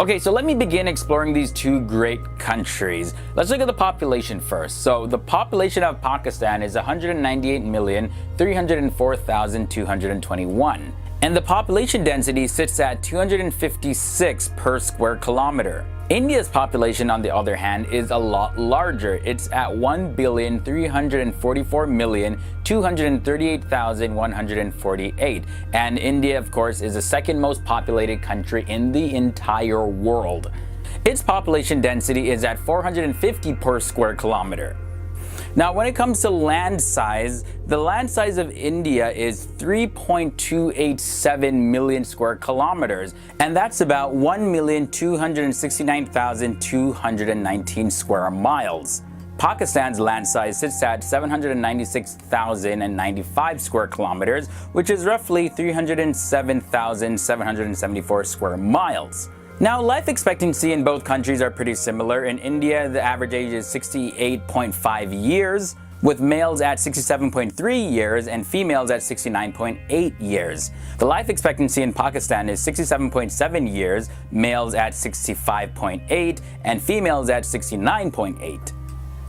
Okay, so let me begin exploring these two great countries. Let's look at the population first. So the population of Pakistan is 198,304,221. And the population density sits at 256 per square kilometer. India's population, on the other hand, is a lot larger. It's at 1,344,238,148. And India, of course, is the second most populated country in the entire world. Its population density is at 450 per square kilometer. Now, when it comes to land size, the land size of India is 3.287 million square kilometers, and that's about 1,269,219 square miles. Pakistan's land size sits at 796,095 square kilometers, which is roughly 307,774 square miles. Now, life expectancy in both countries are pretty similar. In India, the average age is 68.5 years, with males at 67.3 years and females at 69.8 years. The life expectancy in Pakistan is 67.7 years, males at 65.8 and females at 69.8.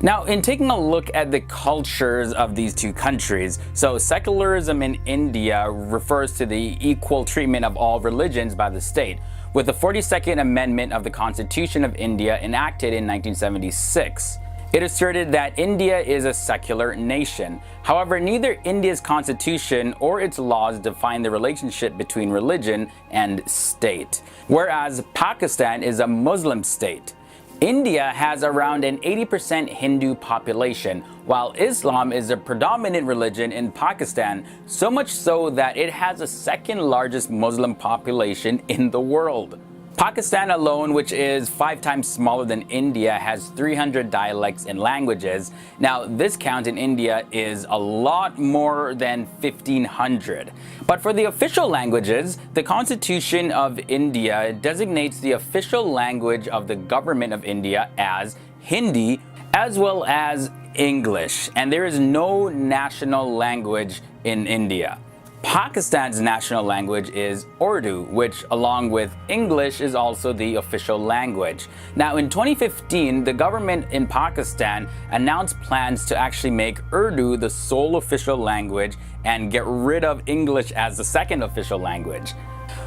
Now, in taking a look at the cultures of these two countries, so secularism in India refers to the equal treatment of all religions by the state, with the 42nd Amendment of the Constitution of India enacted in 1976. It asserted that India is a secular nation. However, neither India's constitution or its laws define the relationship between religion and state, whereas Pakistan is a Muslim state. India has around an 80% Hindu population, while Islam is a predominant religion in Pakistan, so much so that it has the second largest Muslim population in the world. Pakistan alone, which is 5 times smaller than India, has 300 dialects and languages. Now, this count in India is a lot more than 1,500. But for the official languages, the Constitution of India designates the official language of the government of India as Hindi, as well as English. And there is no national language in India. Pakistan's national language is Urdu, which along with English is also the official language. Now, in 2015, the government in Pakistan announced plans to actually make Urdu the sole official language and get rid of English as the second official language.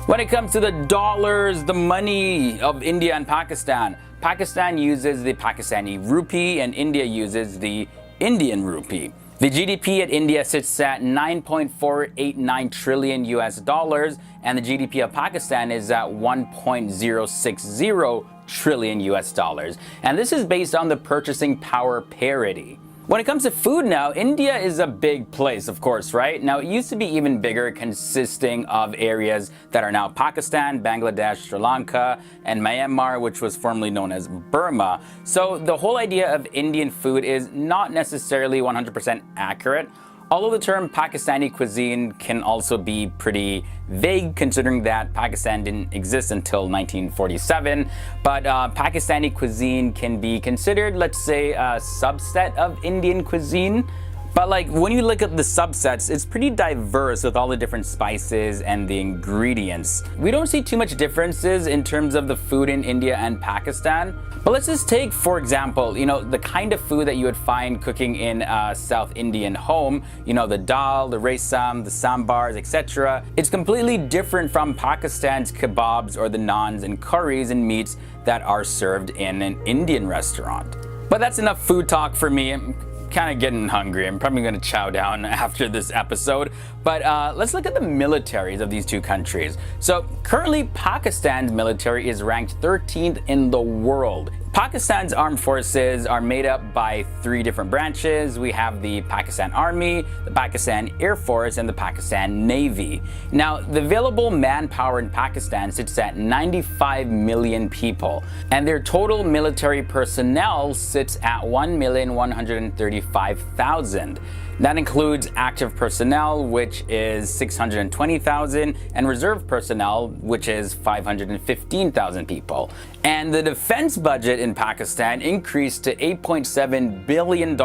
When it comes to the dollars, the money of India and Pakistan, Pakistan uses the Pakistani rupee and India uses the Indian rupee. The GDP at India sits at 9.489 trillion US dollars, and the GDP of Pakistan is at 1.060 trillion US dollars. And this is based on the purchasing power parity. When it comes to food now, India is a big place, of course, right? Now, it used to be even bigger, consisting of areas that are now Pakistan, Bangladesh, Sri Lanka, and Myanmar, which was formerly known as Burma. So the whole idea of Indian food is not necessarily 100% accurate. Although the term Pakistani cuisine can also be pretty vague, considering that Pakistan didn't exist until 1947, but Pakistani cuisine can be considered, let's say, a subset of Indian cuisine. But like when you look at the subsets, it's pretty diverse with all the different spices and the ingredients. We don't see too much differences in terms of the food in India and Pakistan. But let's just take, for example, the kind of food that you would find cooking in a South Indian home, the dal, the rasam, the sambars, etc. It's completely different from Pakistan's kebabs or the naans and curries and meats that are served in an Indian restaurant. But that's enough food talk for me. I'm kind of getting hungry. I'm probably going to chow down after this episode. But let's look at the militaries of these two countries. So currently, Pakistan's military is ranked 13th in the world. Pakistan's armed forces are made up by 3 different branches. We have the Pakistan Army, the Pakistan Air Force, and the Pakistan Navy. Now, the available manpower in Pakistan sits at 95 million people, and their total military personnel sits at 1,135,000. That includes active personnel, which is 620,000, and reserve personnel, which is 515,000 people. And the defense budget in Pakistan increased to $8.7 billion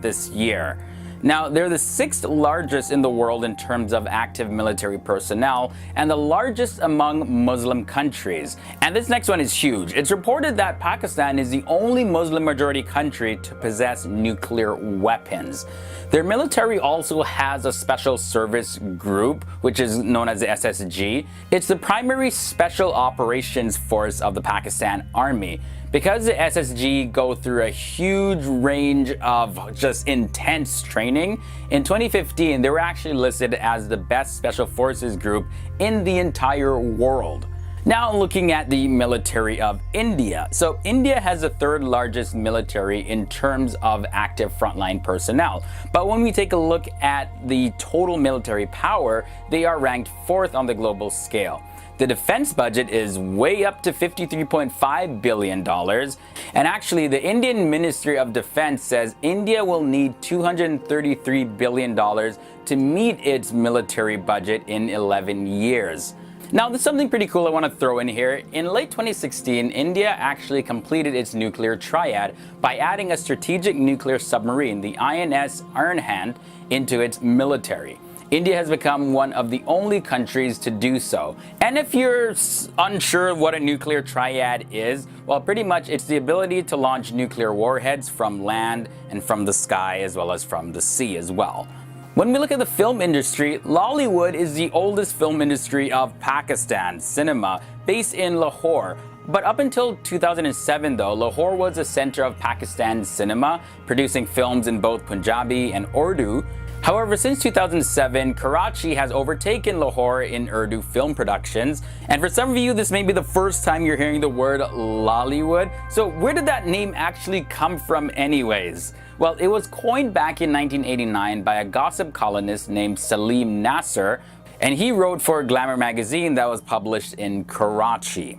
this year. Now, they're the sixth largest in the world in terms of active military personnel and the largest among Muslim countries. And this next one is huge. It's reported that Pakistan is the only Muslim-majority country to possess nuclear weapons. Their military also has a special service group, which is known as the SSG. It's the primary special operations force of the Pakistan Army. Because the SSG go through a huge range of just intense training, in 2015 they were actually listed as the best special forces group in the entire world. Now looking at the military of India. So India has the third largest military in terms of active frontline personnel. But when we take a look at the total military power, they are ranked fourth on the global scale. The defense budget is way up to $53.5 billion. And actually, the Indian Ministry of Defense says India will need $233 billion to meet its military budget in 11 years. Now, there's something pretty cool I want to throw in here. In late 2016, India actually completed its nuclear triad by adding a strategic nuclear submarine, the INS Arnhand, into its military. India has become one of the only countries to do so. And if you're unsure what a nuclear triad is, well, pretty much it's the ability to launch nuclear warheads from land and from the sky as well as from the sea as well. When we look at the film industry, Lollywood is the oldest film industry of Pakistan, cinema, based in Lahore. But up until 2007 though, Lahore was the center of Pakistan cinema, producing films in both Punjabi and Urdu. However, since 2007, Karachi has overtaken Lahore in Urdu film productions. And for some of you, this may be the first time you're hearing the word Lollywood. So where did that name actually come from anyways? Well, it was coined back in 1989 by a gossip columnist named Salim Nasser, and he wrote for a glamour magazine that was published in Karachi.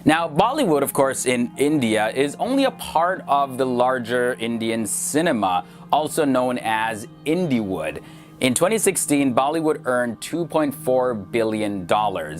Now, Bollywood, of course, in India is only a part of the larger Indian cinema, also known as Indiewood. In 2016, Bollywood earned $2.4 billion,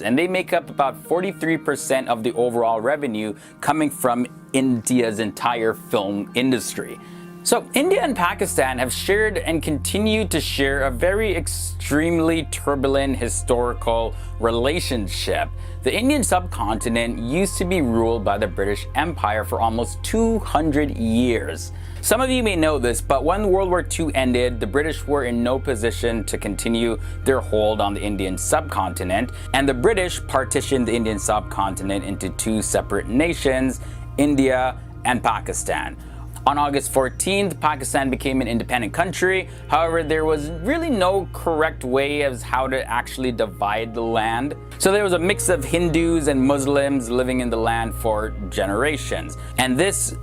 and they make up about 43% of the overall revenue coming from India's entire film industry. So India and Pakistan have shared and continue to share a very extremely turbulent historical relationship. The Indian subcontinent used to be ruled by the British Empire for almost 200 years. Some of you may know this, but when World War II ended, the British were in no position to continue their hold on the Indian subcontinent, and the British partitioned the Indian subcontinent into two separate nations, India and Pakistan. On August 14th, Pakistan became an independent country. However, there was really no correct way as how to actually divide the land. So there was a mix of Hindus and Muslims living in the land for generations. And this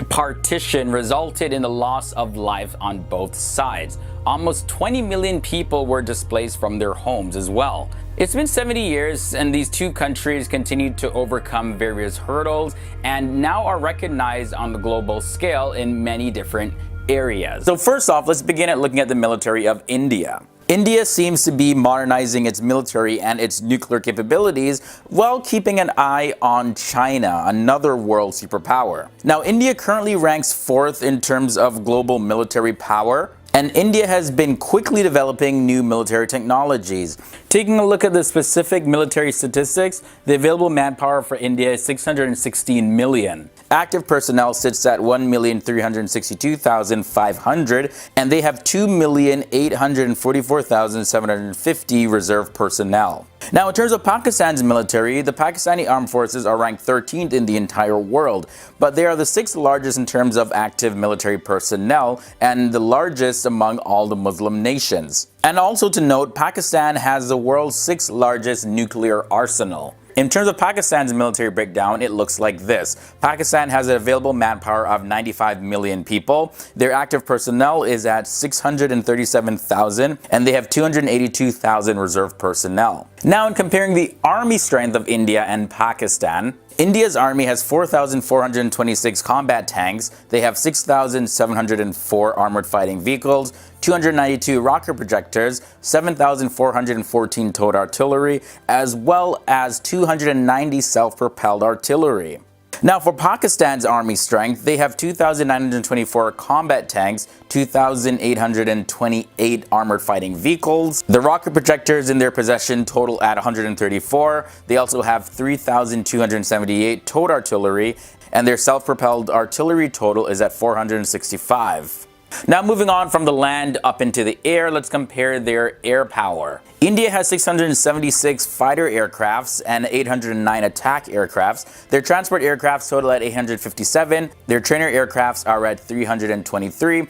partition resulted in the loss of life on both sides. Almost 20 million people were displaced from their homes as well. It's been 70 years and these two countries continue to overcome various hurdles and now are recognized on the global scale in many different areas. So first off, let's begin at looking at the military of India. India seems to be modernizing its military and its nuclear capabilities while keeping an eye on China, another world superpower. Now, India currently ranks fourth in terms of global military power, and India has been quickly developing new military technologies. Taking a look at the specific military statistics, the available manpower for India is 616 million. Active personnel sits at 1,362,500, and they have 2,844,750 reserve personnel. Now, in terms of Pakistan's military, the Pakistani armed forces are ranked 13th in the entire world, but they are the sixth largest in terms of active military personnel and the largest among all the Muslim nations. And also to note, Pakistan has the world's sixth largest nuclear arsenal. In terms of Pakistan's military breakdown, it looks like this. Pakistan has an available manpower of 95 million people. Their active personnel is at 637,000, and they have 282,000 reserve personnel. Now, in comparing the army strength of India and Pakistan, India's army has 4,426 combat tanks, they have 6,704 armored fighting vehicles, 292 rocket projectors, 7,414 towed artillery, as well as 290 self-propelled artillery. Now for Pakistan's army strength, they have 2,924 combat tanks, 2,828 armored fighting vehicles. The rocket projectors in their possession total at 134. They also have 3,278 towed artillery, and their self-propelled artillery total is at 465. Now moving on from the land up into the air, let's compare their air power. India has 676 fighter aircrafts and 809 attack aircrafts. Their transport aircrafts total at 857. Their trainer aircrafts are at 323.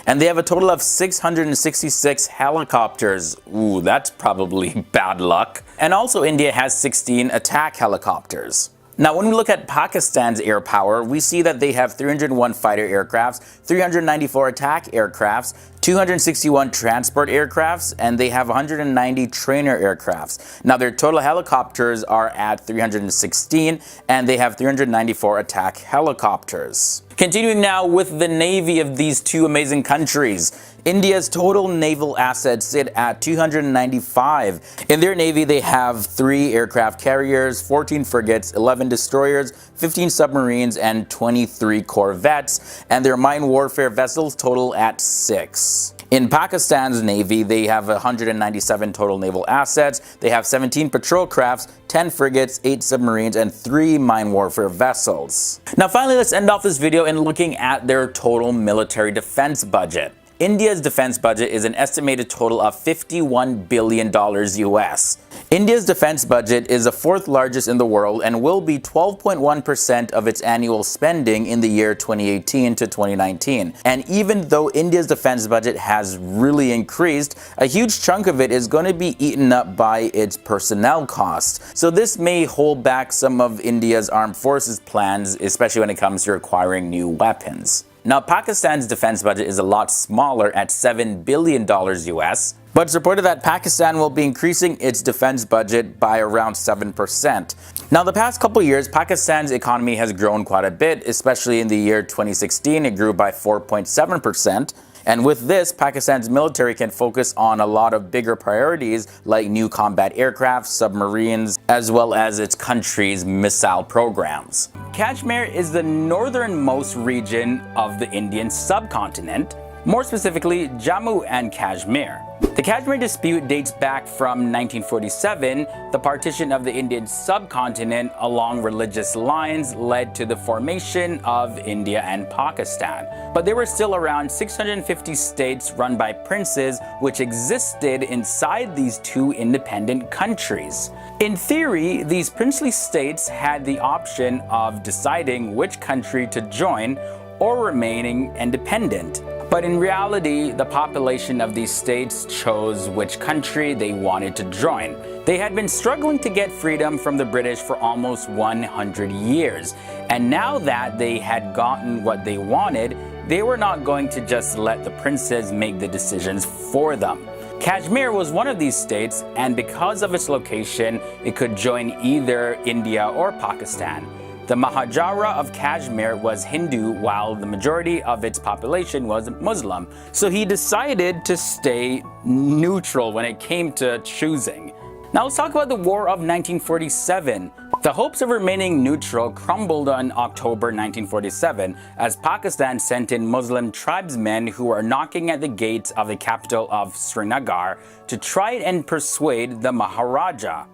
And they have a total of 666 helicopters. Ooh, that's probably bad luck. And also India has 16 attack helicopters. Now, when we look at Pakistan's air power, we see that they have 301 fighter aircrafts, 394 attack aircrafts, 261 transport aircrafts, and they have 190 trainer aircrafts. Now, their total helicopters are at 316, and they have 394 attack helicopters. Continuing now with the navy of these two amazing countries. India's total naval assets sit at 295. In their navy, they have 3 aircraft carriers, 14 frigates, 11 destroyers, 15 submarines, and 23 corvettes, and their mine warfare vessels total at 6. In Pakistan's navy, they have 197 total naval assets. They have 17 patrol crafts, 10 frigates, 8 submarines, and 3 mine warfare vessels. Now finally, let's end off this video in looking at their total military defense budget. India's defense budget is an estimated total of $51 billion US. India's defense budget is the 4th largest in the world and will be 12.1% of its annual spending in the year 2018 to 2019. And even though India's defense budget has really increased, a huge chunk of it is going to be eaten up by its personnel costs. So this may hold back some of India's armed forces plans, especially when it comes to acquiring new weapons. Now, Pakistan's defense budget is a lot smaller at $7 billion US, but it's reported that Pakistan will be increasing its defense budget by around 7%. Now, the past couple years, Pakistan's economy has grown quite a bit, especially in the year 2016, it grew by 4.7%. And with this, Pakistan's military can focus on a lot of bigger priorities like new combat aircraft, submarines, as well as its country's missile programs. Kashmir is the northernmost region of the Indian subcontinent, more specifically Jammu and Kashmir. The Kashmir dispute dates back from 1947. The partition of the Indian subcontinent along religious lines led to the formation of India and Pakistan. But there were still around 650 states run by princes which existed inside these two independent countries. In theory, these princely states had the option of deciding which country to join or remaining independent. But in reality, the population of these states chose which country they wanted to join. They had been struggling to get freedom from the British for almost 100 years. And now that they had gotten what they wanted, they were not going to just let the princes make the decisions for them. Kashmir was one of these states, and because of its location, it could join either India or Pakistan. The Maharaja of Kashmir was Hindu while the majority of its population was Muslim, so he decided to stay neutral when it came to choosing. Now let's talk about the War of 1947. The hopes of remaining neutral crumbled on October 1947 as Pakistan sent in Muslim tribesmen who were knocking at the gates of the capital of Srinagar to try and persuade the Maharaja.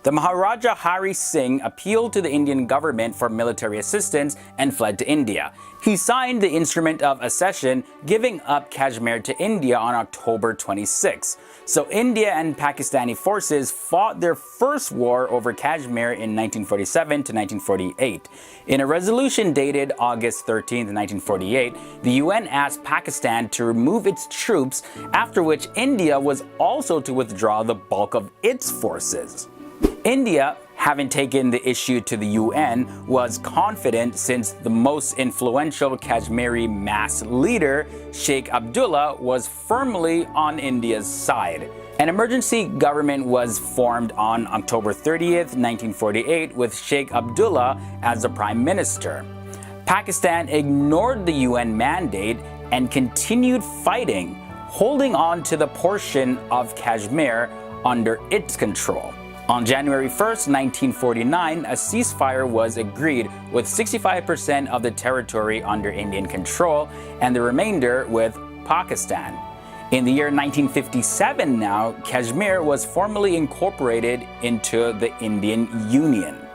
The Maharaja Hari Singh appealed to the Indian government for military assistance and fled to India. He signed the Instrument of Accession, giving up Kashmir to India on October 26. So India and Pakistani forces fought their first war over Kashmir in 1947 to 1948. In a resolution dated August 13, 1948, the UN asked Pakistan to remove its troops, after which India was also to withdraw the bulk of its forces. India, having taken the issue to the UN, was confident since the most influential Kashmiri mass leader, Sheikh Abdullah, was firmly on India's side. An emergency government was formed on October 30th, 1948, with Sheikh Abdullah as the prime minister. Pakistan ignored the UN mandate and continued fighting, holding on to the portion of Kashmir under its control. On January 1st, 1949, a ceasefire was agreed with 65% of the territory under Indian control and the remainder with Pakistan. In the year 1957 now, Kashmir was formally incorporated into the Indian Union.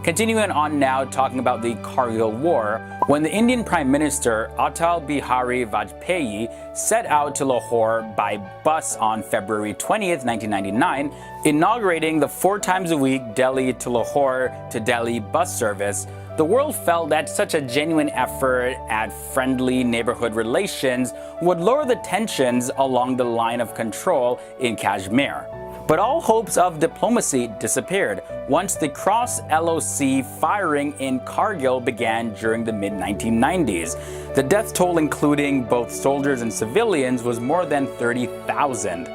Continuing on now, talking about the Kargil War, when the Indian Prime Minister Atal Bihari Vajpayee set out to Lahore by bus on February 20th, 1999, inaugurating the 4 times a week Delhi to Lahore to Delhi bus service, the world felt that such a genuine effort at friendly neighborhood relations would lower the tensions along the line of control in Kashmir. But all hopes of diplomacy disappeared once the cross-LOC firing in Kargil began during the mid-1990s. The death toll, including both soldiers and civilians, was more than 30,000.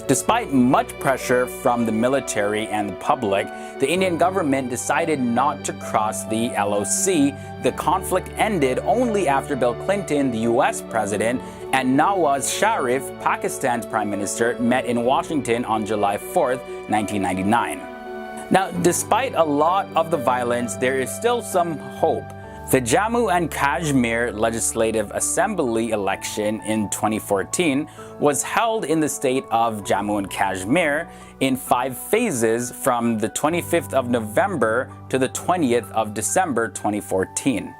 Despite much pressure from the military and the public, the Indian government decided not to cross the LOC. The conflict ended only after Bill Clinton, the US president, and Nawaz Sharif, Pakistan's prime minister, met in Washington on July 4th, 1999. Now, despite a lot of the violence, there is still some hope. The Jammu and Kashmir Legislative Assembly election in 2014 was held in the state of Jammu and Kashmir in 5 phases from the 25th of November to the 20th of December 2014.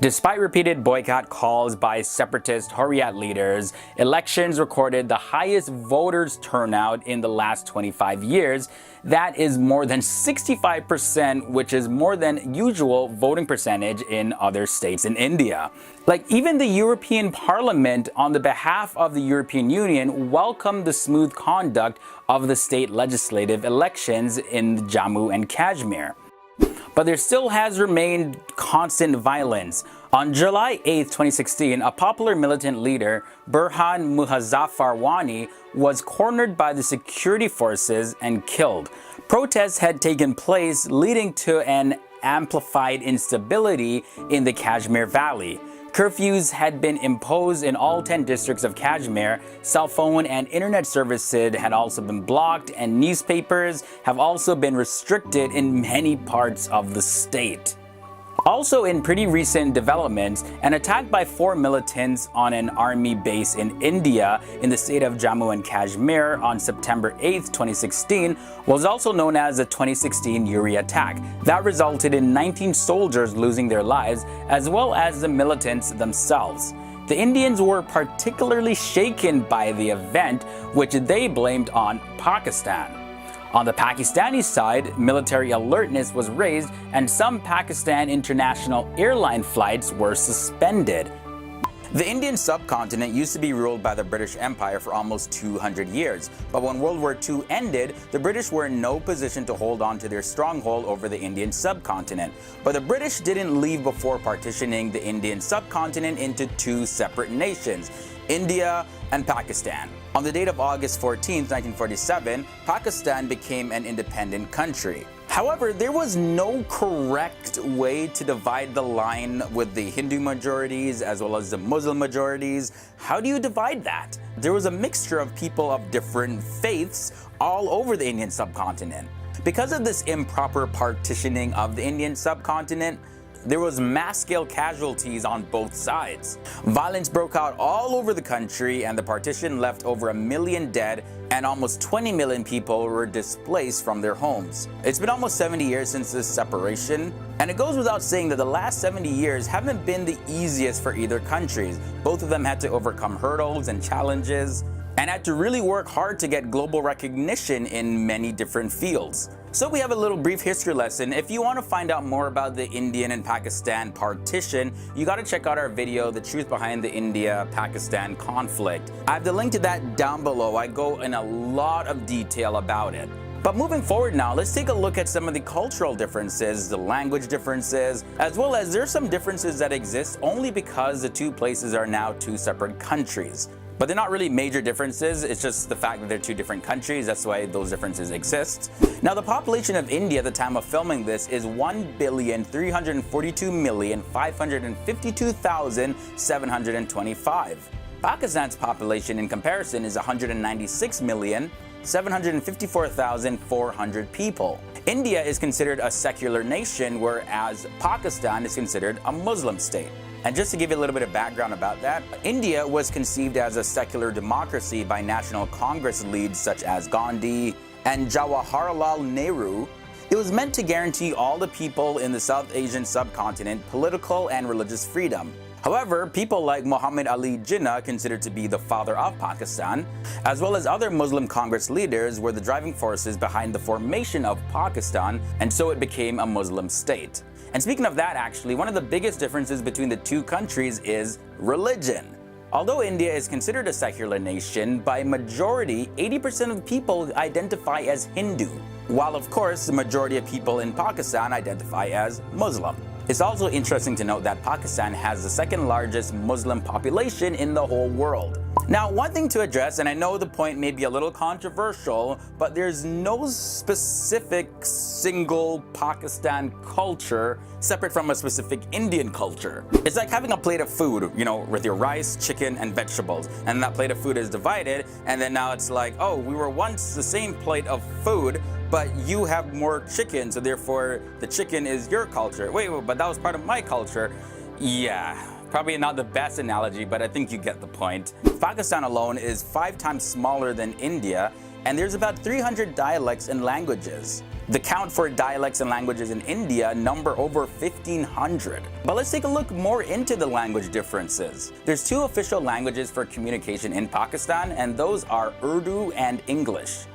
Despite repeated boycott calls by separatist Hurriyat leaders, elections recorded the highest voters turnout in the last 25 years. That is more than 65%, which is more than usual voting percentage in other states in India. Like, even the European Parliament, on the behalf of the European Union, welcomed the smooth conduct of the state legislative elections in Jammu and Kashmir. But there still has remained constant violence. On July 8, 2016, a popular militant leader, Burhan Muzaffar Wani, was cornered by the security forces and killed. Protests had taken place, leading to an amplified instability in the Kashmir Valley. Curfews had been imposed in all 10 districts of Kashmir, cell phone and internet services had also been blocked, and newspapers have also been restricted in many parts of the state. Also, in pretty recent developments, an attack by 4 militants on an army base in India in the state of Jammu and Kashmir on September 8, 2016 was also known as the 2016 Uri attack. That resulted in 19 soldiers losing their lives, as well as the militants themselves. The Indians were particularly shaken by the event, which they blamed on Pakistan. On the Pakistani side, military alertness was raised and some Pakistan international airline flights were suspended. The Indian subcontinent used to be ruled by the British Empire for almost 200 years, but when World War II ended, the British were in no position to hold on to their stronghold over the Indian subcontinent. But the British didn't leave before partitioning the Indian subcontinent into 2 separate nations, India and Pakistan. On the date of August 14, 1947, Pakistan became an independent country. However, there was no correct way to divide the line with the Hindu majorities as well as the Muslim majorities. How do you divide that? There was a mixture of people of different faiths all over the Indian subcontinent. Because of this improper partitioning of the Indian subcontinent, there was mass-scale casualties on both sides. Violence broke out all over the country, and the partition left over 1 million dead and almost 20 million people were displaced from their homes. It's been almost 70 years since this separation, and it goes without saying that the last 70 years haven't been the easiest for either countries. Both of them had to overcome hurdles and challenges, and had to really work hard to get global recognition in many different fields. So we have a little brief history lesson. If you want to find out more about the Indian and Pakistan partition, you got to check out our video, The Truth Behind the India-Pakistan Conflict. I have the link to that down below. I go in a lot of detail about it. But moving forward now, let's take a look at some of the cultural differences, the language differences, as well as there's some differences that exist only because the 2 places are now 2 separate countries. But they're not really major differences, it's just the fact that they're 2 different countries, that's why those differences exist. Now, the population of India at the time of filming this is 1,342,552,725. Pakistan's population in comparison is 196 million, 754,400 people. India is considered a secular nation, whereas Pakistan is considered a Muslim state. And just to give you a little bit of background about that, India was conceived as a secular democracy by National Congress leaders such as Gandhi and Jawaharlal Nehru. It was meant to guarantee all the people in the South Asian subcontinent political and religious freedom. However, people like Muhammad Ali Jinnah, considered to be the father of Pakistan, as well as other Muslim Congress leaders, were the driving forces behind the formation of Pakistan, and so it became a Muslim state. And speaking of that, actually, one of the biggest differences between the two countries is religion. Although India is considered a secular nation, by majority, 80% of people identify as Hindu, while of course the majority of people in Pakistan identify as Muslim. It's also interesting to note that Pakistan has the second largest Muslim population in the whole world. Now, one thing to address, and I know the point may be a little controversial, but there's no specific single Pakistan culture separate from a specific Indian culture. It's like having a plate of food, with your rice, chicken, and vegetables. And that plate of food is divided, and then now it's like, oh, we were once the same plate of food, but you have more chicken, so therefore the chicken is your culture. Wait, but that was part of my culture. Yeah, probably not the best analogy, but I think you get the point. Pakistan alone is 5 times smaller than India, and there's about 300 dialects and languages. The count for dialects and languages in India number over 1,500. But let's take a look more into the language differences. There's 2 official languages for communication in Pakistan, and those are Urdu and English.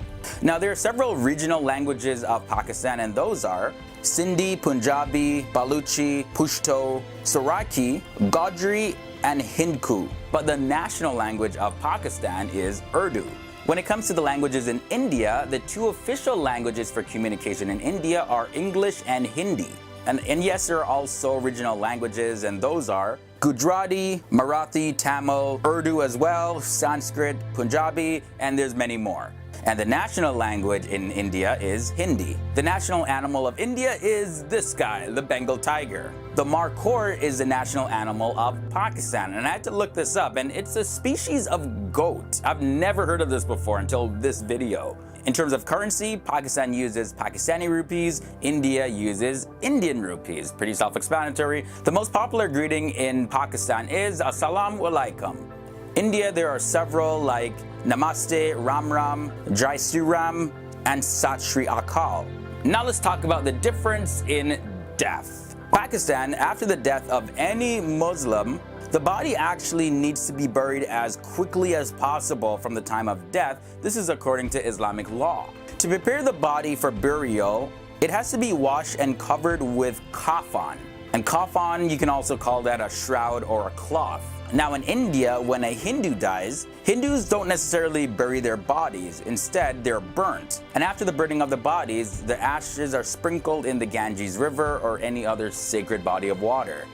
Now, there are several regional languages of Pakistan, and those are Sindhi, Punjabi, Baluchi, Pashto, Saraiki, Godri, and Hindko. But the national language of Pakistan is Urdu. When it comes to the languages in India, the 2 official languages for communication in India are English and Hindi. And yes, there are also regional languages, and those are Gujarati, Marathi, Tamil, Urdu as well, Sanskrit, Punjabi, and there's many more. And the national language in India is Hindi. The national animal of India is this guy, the Bengal tiger. The markhor is the national animal of Pakistan, and I had to look this up, and it's a species of goat. I've never heard of this before until this video. In terms of currency, Pakistan uses Pakistani rupees, India uses Indian rupees. Pretty self-explanatory. The most popular greeting in Pakistan is Assalamu alaikum. India, there are several like Namaste, Ram Ram, Jai Sri Ram, and Sat Shri Akal. Now let's talk about the difference in death. Pakistan, after the death of any Muslim, the body actually needs to be buried as quickly as possible from the time of death. This is according to Islamic law. To prepare the body for burial, it has to be washed and covered with kafan. And kafan, you can also call that a shroud or a cloth. Now in India, when a Hindu dies, Hindus don't necessarily bury their bodies. Instead, they're burnt. And after the burning of the bodies, the ashes are sprinkled in the Ganges River or any other sacred body of water.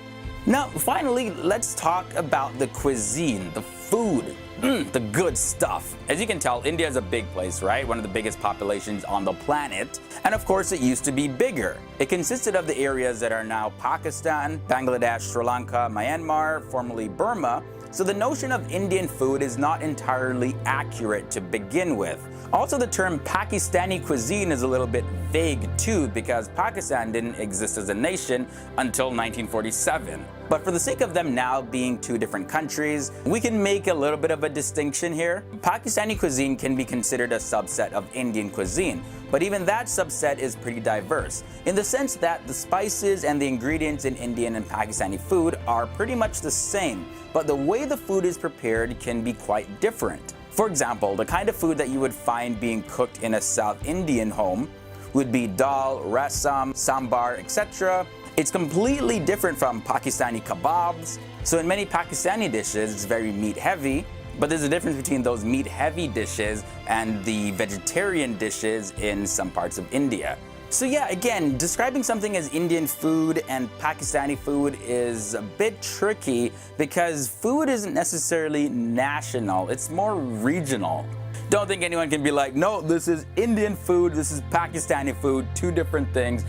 Now, finally, let's talk about the cuisine, the food, the good stuff. As you can tell, India is a big place, right? One of the biggest populations on the planet. And of course, it used to be bigger. It consisted of the areas that are now Pakistan, Bangladesh, Sri Lanka, Myanmar, formerly Burma. So the notion of Indian food is not entirely accurate to begin with. Also, the term Pakistani cuisine is a little bit vague too, because Pakistan didn't exist as a nation until 1947. But for the sake of them now being 2 different countries, we can make a little bit of a distinction here. Pakistani cuisine can be considered a subset of Indian cuisine, but even that subset is pretty diverse, in the sense that the spices and the ingredients in Indian and Pakistani food are pretty much the same, but the way the food is prepared can be quite different. For example, the kind of food that you would find being cooked in a South Indian home would be dal, rasam, sambar, etc. It's completely different from Pakistani kebabs. So in many Pakistani dishes, it's very meat heavy, but there's a difference between those meat heavy dishes and the vegetarian dishes in some parts of India. So yeah, again, describing something as Indian food and Pakistani food is a bit tricky because food isn't necessarily national, it's more regional. Don't think anyone can be like, no, this is Indian food, this is Pakistani food, 2 different things.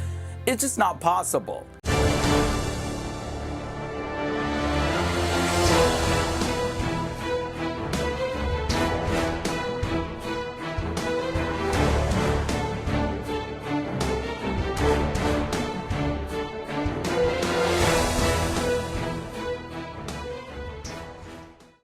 It's just not possible.